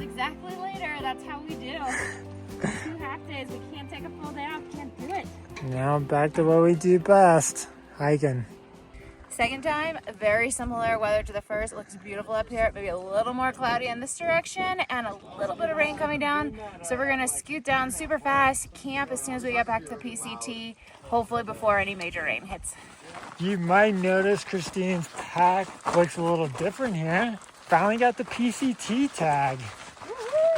days exactly later. That's how we do. 2 half days. We can't take a full day off. Can't do it. Now back to what we do best, hiking. Second time, very similar weather to the first. It looks beautiful up here. Maybe a little more cloudy in this direction and a little bit of rain coming down. So we're gonna scoot down super fast, camp as soon as we get back to the PCT, hopefully before any major rain hits. You might notice Christine's pack looks a little different here. Finally got the PCT tag.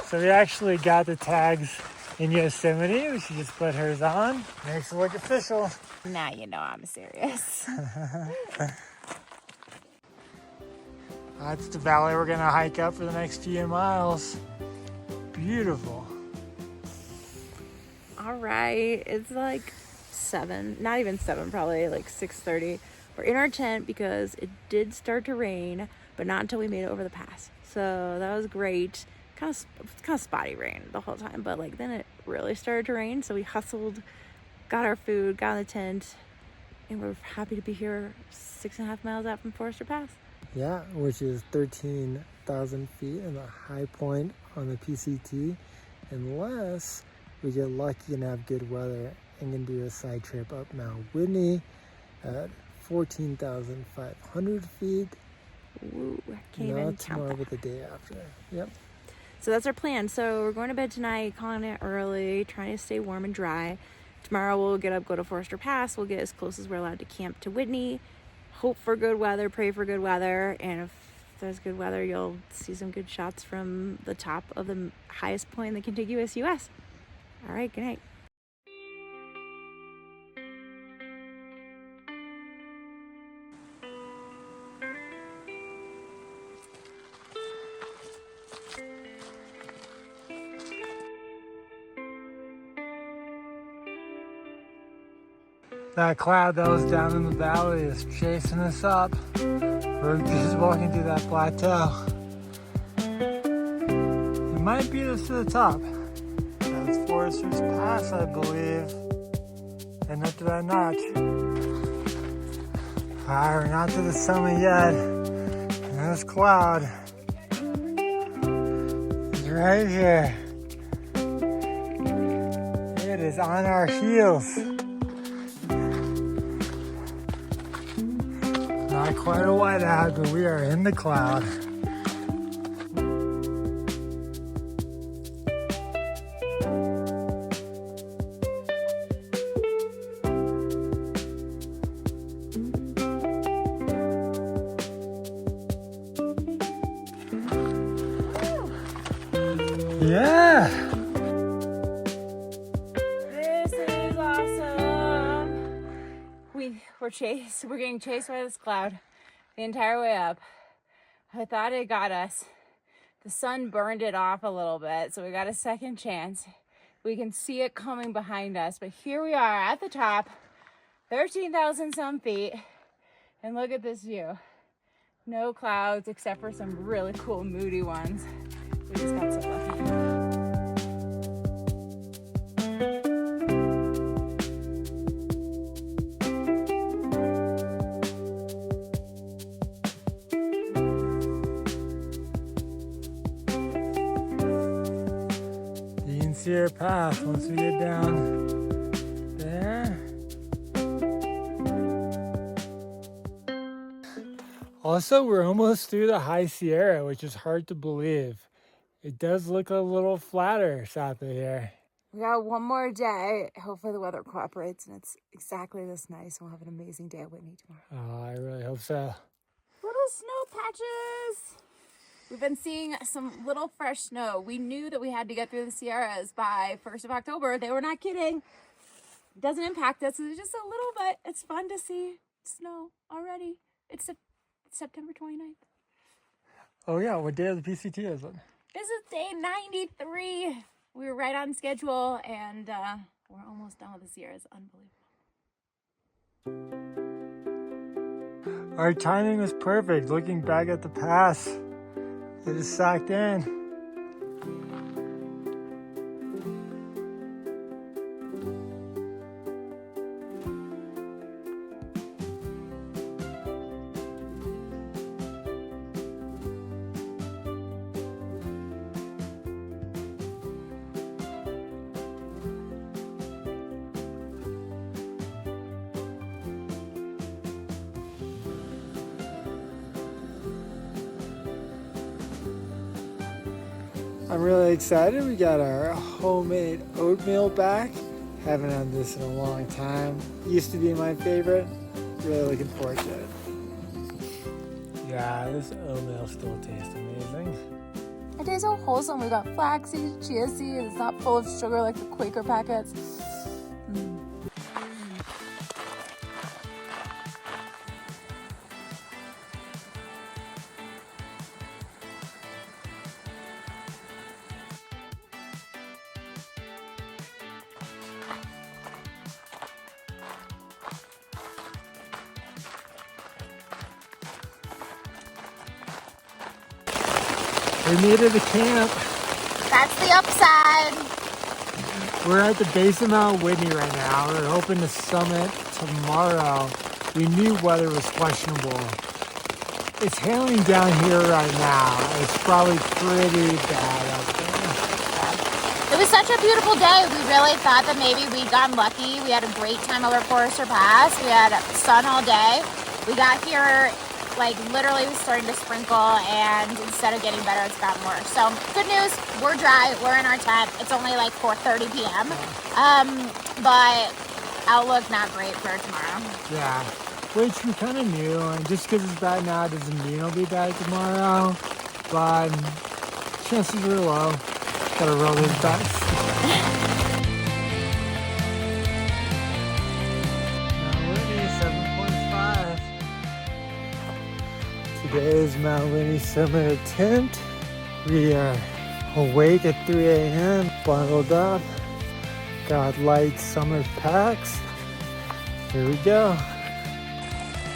So we actually got the tags in Yosemite. She just put hers on. Makes it look official. Now you know I'm serious. That's the valley we're gonna hike up for the next few miles. Beautiful. All right, it's like 7, not even 7, probably like 6:30. We're in our tent because it did start to rain, but not until we made it over the pass. So that was great. Kind of spotty rain the whole time, but like then it really started to rain. So we hustled, got our food, got in the tent, and we're happy to be here 6.5 miles out from Forester Pass. Yeah, which is 13,000 feet and the high point on the PCT, unless we get lucky and have good weather and can do a side trip up Mount Whitney at 14,500 feet. Ooh, I can't even count tomorrow, that. but the day after. Yep. So that's our plan. So we're going to bed tonight, calling it early, trying to stay warm and dry. Tomorrow we'll get up, go to Forester Pass. We'll get as close as we're allowed to camp to Whitney. Hope for good weather, pray for good weather. And if there's good weather, you'll see some good shots from the top of the highest point in the contiguous U.S. All right, good night. That cloud that was down in the valley is chasing us up. We're just walking through that plateau. It might beat us to the top. That's Forester's Pass, I believe. And up to that notch. Alright, we're not to the summit yet. And this cloud is right here. It is on our heels. Not quite a whiteout, but we are in the cloud. Yeah! This is awesome. We're getting chased by this cloud the entire way up. I thought it got us. The sun burned it off a little bit, so we got a second chance. We can see it coming behind us, but here we are at the top, 13,000 some feet, and look at this view. No clouds except for some really cool moody ones. We just got so lucky. See our path once we get down there. Also, we're almost through the High Sierra, which is hard to believe. It does look a little flatter south of here. We got one more day. Hopefully the weather cooperates and it's exactly this nice. We'll have an amazing day at Whitney tomorrow. Oh, I really hope so. Little snow patches. We've been seeing some little fresh snow. We knew that we had to get through the Sierras by 1st of October. They were not kidding. It doesn't impact us. It's just a little bit. It's fun to see snow already. It's September 29th. Oh yeah, what day of the PCT is it? This is day 93. We were right on schedule and we're almost done with the Sierras. Unbelievable. Our timing was perfect. Looking back at the pass, it is socked in. I'm really excited. We got our homemade oatmeal back. Haven't had this in a long time. Used to be my favorite. Really looking forward to it. Yeah, this oatmeal still tastes amazing. It tastes so wholesome. We got flaxseed, chia seeds. It's not full of sugar like the Quaker packets. We made it to camp. That's the upside. We're at the base of Mount Whitney right now. We're hoping to summit tomorrow. We knew weather was questionable. It's hailing down here right now. It's probably pretty bad out there. It was such a beautiful day. We really thought that maybe we'd gotten lucky. We had a great time over Forester Pass. We had sun all day. We got here, like literally it was starting to sprinkle, and instead of getting better, it's gotten worse. So good news, we're dry, we're in our tent. It's only like 4:30 p.m. But outlook not great for tomorrow. Yeah, which we kind of knew, and just because it's bad now doesn't mean it'll be bad tomorrow, but chances are low. Gotta roll those dice. Mount Whitney, 7.5. Today is Mount Whitney Summit attempt. We are awake at 3 a.m., bundled up, got light summer packs. Here we go.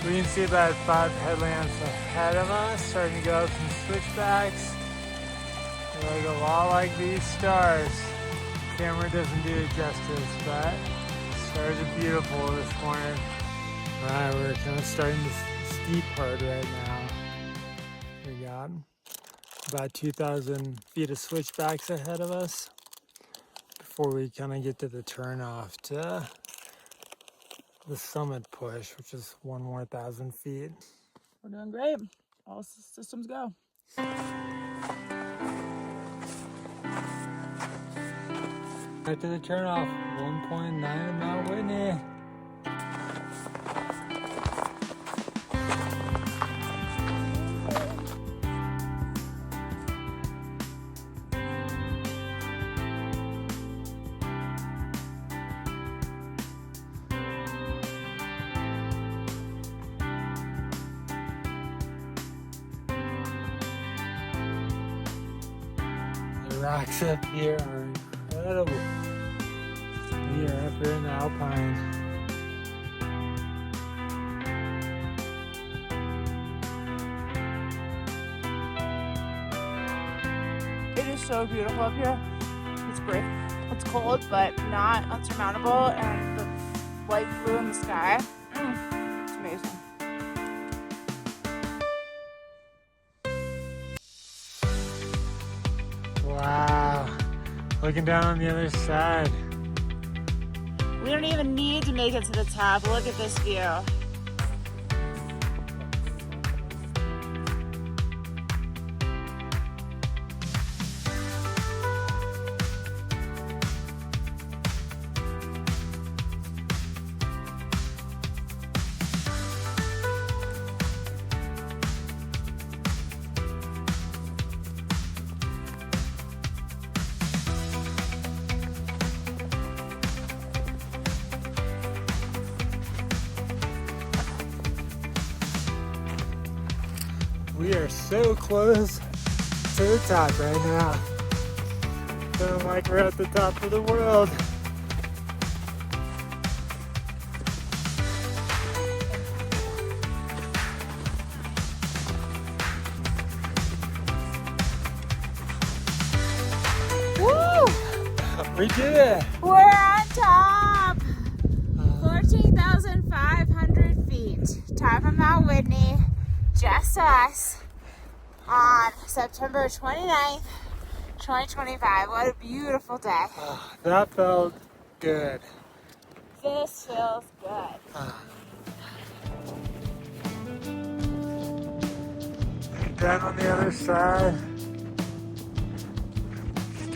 We can see about 5 headlamps ahead of us, starting to go up some switchbacks. They look a lot like these stars. Camera doesn't do it justice, but stars are beautiful this morning. Alright, we're kind of starting the steep part right now. We got about 2,000 feet of switchbacks ahead of us before we kind of get to the turnoff to the summit push, which is 1 more 1,000 feet. We're doing great. All systems go. Right to the turnoff, 1.9 at Mount Whitney. The rocks up here are incredible. We are up here in the Alpine. It is so beautiful up here. It's great. It's cold, but not unsurmountable, and the white blue in the sky. It's amazing. Wow. Looking down on the other side. We don't even need to make it to the top. Look at this view. We are so close to the top right now. Feeling like we're at the top of the world. Woo! We did it! We're on top! 14,500 feet. Top of Mount Whitney. Just us on September 29th, 2025. What a beautiful day. That felt good. This feels good. Down on the other side.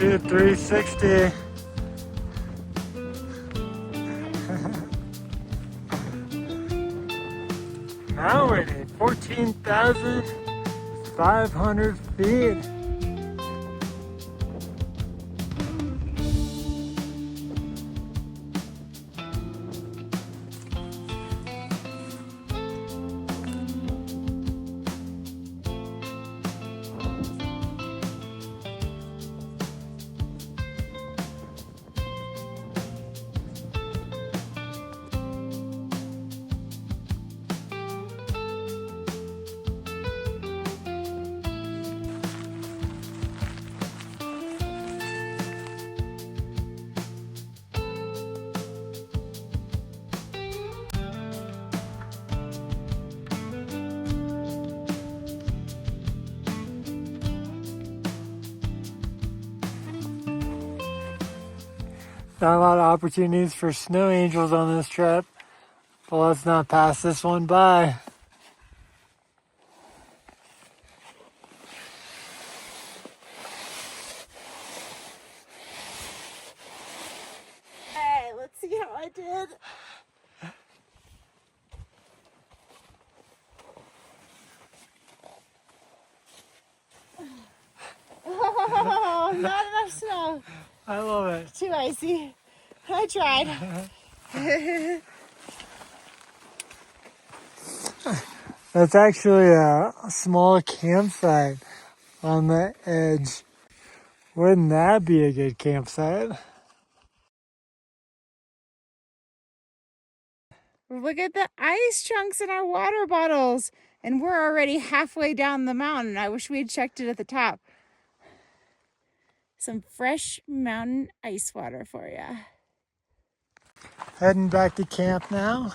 do 360. Now we're at 14,500 feet. Not a lot of opportunities for snow angels on this trip, but let's not pass this one by. Hey, let's see how I did. Oh, not enough snow. I love it. Too icy. I tried. That's actually a small campsite on the edge. Wouldn't that be a good campsite? Look at the ice chunks in our water bottles. And we're already halfway down the mountain. I wish we had checked it at the top. Some fresh mountain ice water for you. Heading back to camp now.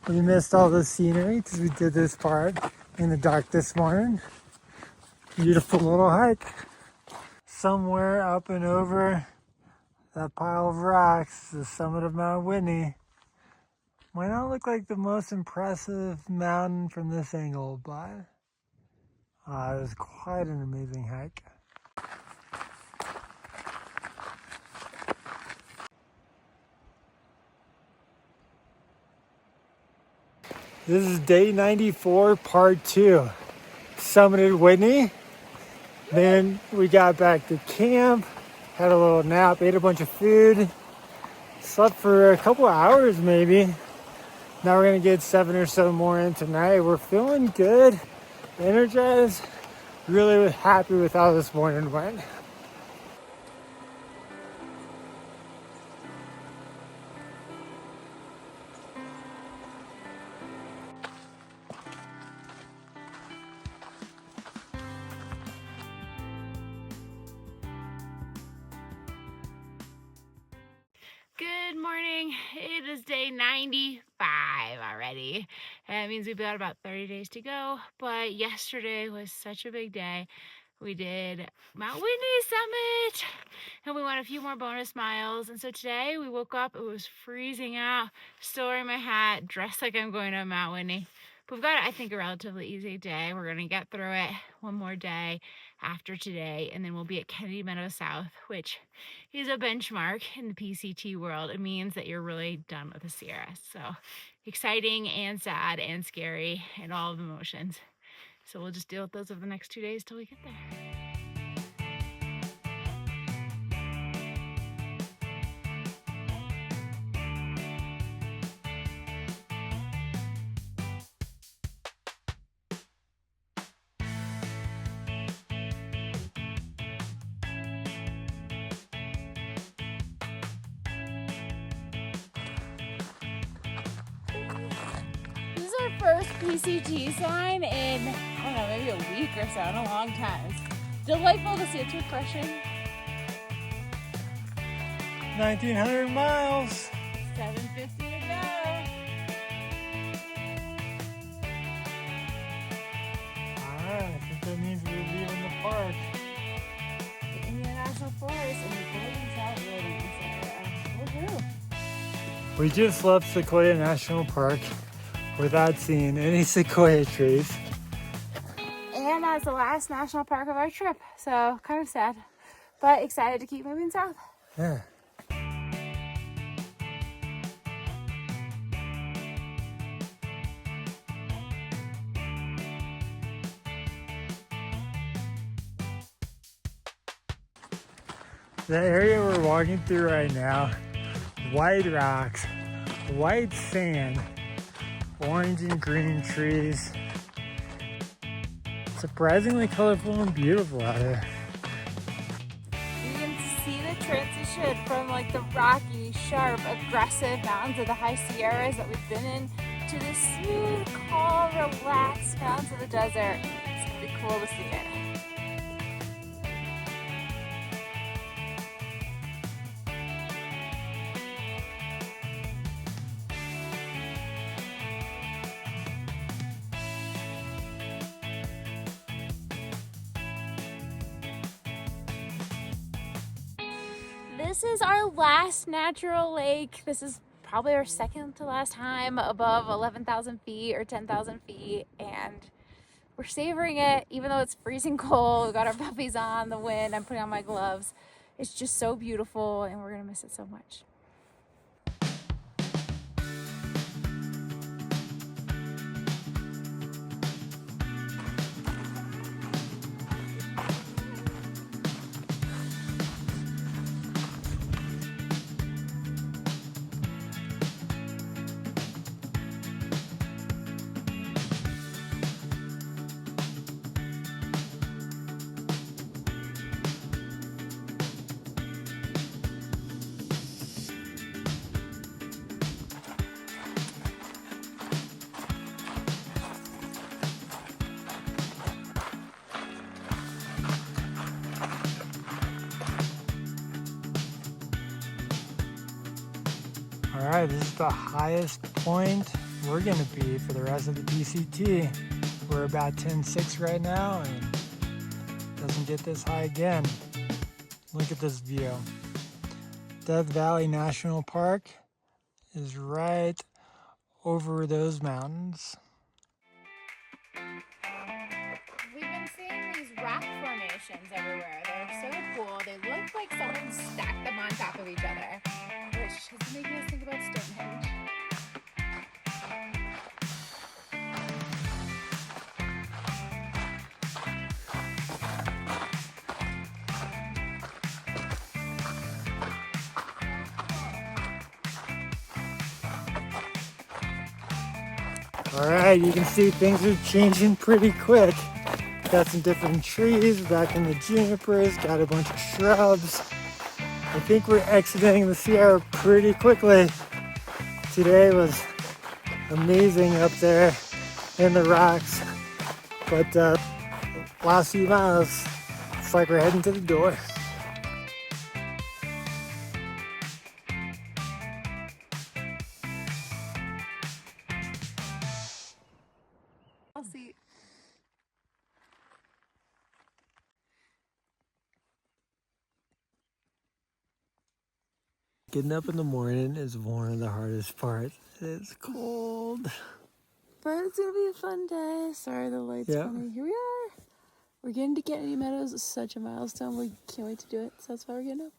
We missed all the scenery because we did this part in the dark this morning. Beautiful little hike. Somewhere up and over that pile of rocks, the summit of Mount Whitney. Might not look like the most impressive mountain from this angle, but it was quite an amazing hike. This is day 94, part 2. Summited Whitney. Then we got back to camp, had a little nap, ate a bunch of food, slept for a couple hours maybe. Now we're gonna get 7 or so more in tonight. We're feeling good, energized, really happy with how this morning went. Good morning. It is day 95 already. That means we've got about 30 days to go, but yesterday was such a big day. We did Mount Whitney Summit, and we went a few more bonus miles. And so today we woke up, it was freezing out, still wearing my hat, dressed like I'm going to Mount Whitney. But we've got, I think, a relatively easy day. We're gonna get through it one more day after today, and then we'll be at Kennedy Meadows South, which is a benchmark in the PCT world. It means that you're really done with the Sierra. So exciting and sad and scary and all of the emotions. So we'll just deal with those over the next 2 days till we get there. This is our first PCT sign in, I don't know, maybe a week or so, in a long time. It's delightful to see. It's refreshing. 1,900 miles. 750 to go. Alright, I think that means we're leaving the park. The Indian National Forest and the Golden South Wilderness area. Woohoo! We just left Sequoia National Park without seeing any sequoia trees. And that's the last national park of our trip, so kind of sad. but excited to keep moving south. Yeah. The area we're walking through right now, white rocks, white sand, orange and green trees. Surprisingly colorful and beautiful out here. You can see the transition from like the rocky, sharp, aggressive mountains of the high Sierras that we've been in to the smooth, calm, relaxed mountains of the desert. It's pretty cool to see it. This is our last natural lake. This is probably our second to last time above 11,000 feet or 10,000 feet, and we're savoring it even though it's freezing cold. We've got our puppies on, the wind, I'm putting on my gloves. It's just so beautiful and we're gonna miss it so much. All right, this is the highest point we're gonna be for the rest of the PCT. We're about 10.6 right now and it doesn't get this high again. Look at this view. Death Valley National Park is right over those mountains. We've been seeing these rock formations everywhere. They're so cool. They look like someone stacked them on top of each other, which is making us think about Stonehenge. All right, you can see things are changing pretty quick. Got some different trees, back in the junipers, got a bunch of shrubs. I think we're exiting the Sierra pretty quickly. Today was amazing up there in the rocks, but last few miles, it's like we're heading to the door. I'll see. Getting up in the morning is one of the hardest parts. It's cold. But it's gonna be a fun day. Sorry, the light's funny. Here we are. We're getting to Kennedy Meadows. It's such a milestone. We can't wait to do it. So that's why we're getting up.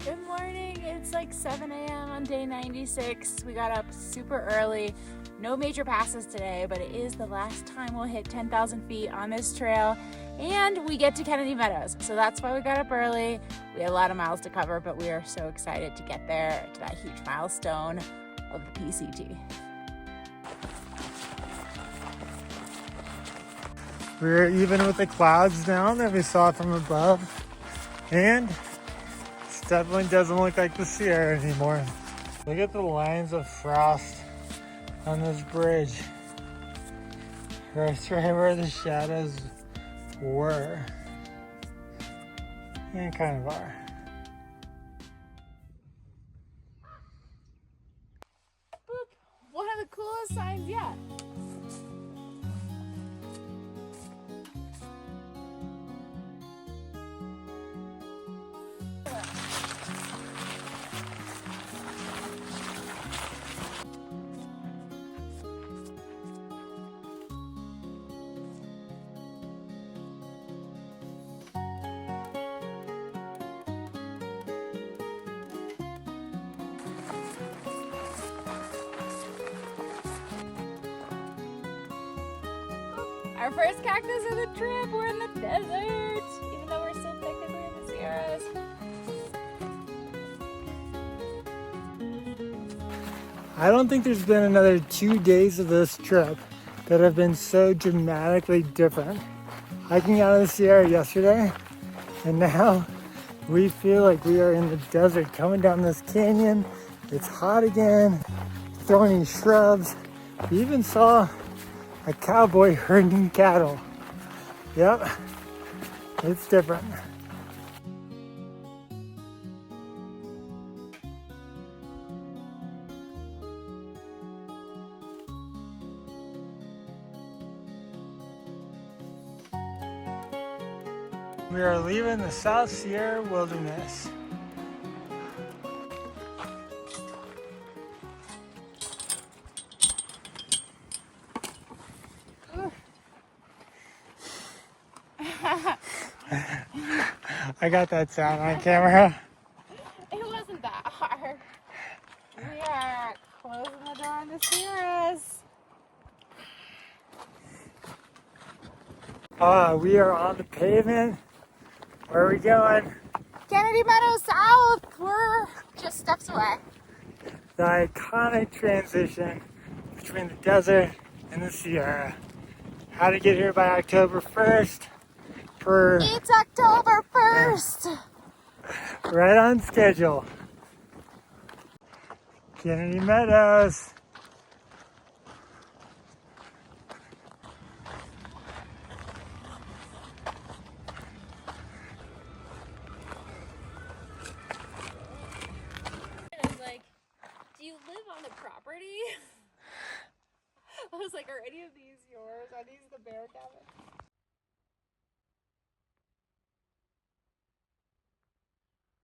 Good morning. It's like 7 a.m. on day 96. We got up super early. No major passes today, but it is the last time we'll hit 10,000 feet on this trail, and we get to Kennedy Meadows. So that's why we got up early. We had a lot of miles to cover, but we are so excited to get there to that huge milestone of the PCT. We're even with the clouds now that we saw from above, and it definitely doesn't look like the Sierra anymore. Look at the lines of frost on this bridge. Right where the shadows were. And kind of are. Look, one of the coolest signs yet. Our first cactus of the trip. We're in the desert, even though we're still technically in the Sierras. I don't think there's been another 2 days of this trip that have been so dramatically different. Hiking out of the Sierra yesterday, and now we feel like we are in the desert coming down this canyon. It's hot again, throwing these shrubs. We even saw a cowboy herding cattle. Yep, it's different. We are leaving the South Sierra Wilderness. I got that sound on camera. It wasn't that hard. We are closing the door on the Sierras. We are on the pavement. Where are we going? Kennedy Meadows South. We're just steps away. The iconic transition between the desert and the Sierra. How to get here by October 1st. It's October 1st. Right on schedule. Kennedy Meadows. I was like, do you live on the property? I was like, are any of these yours? Are these the bear cabins?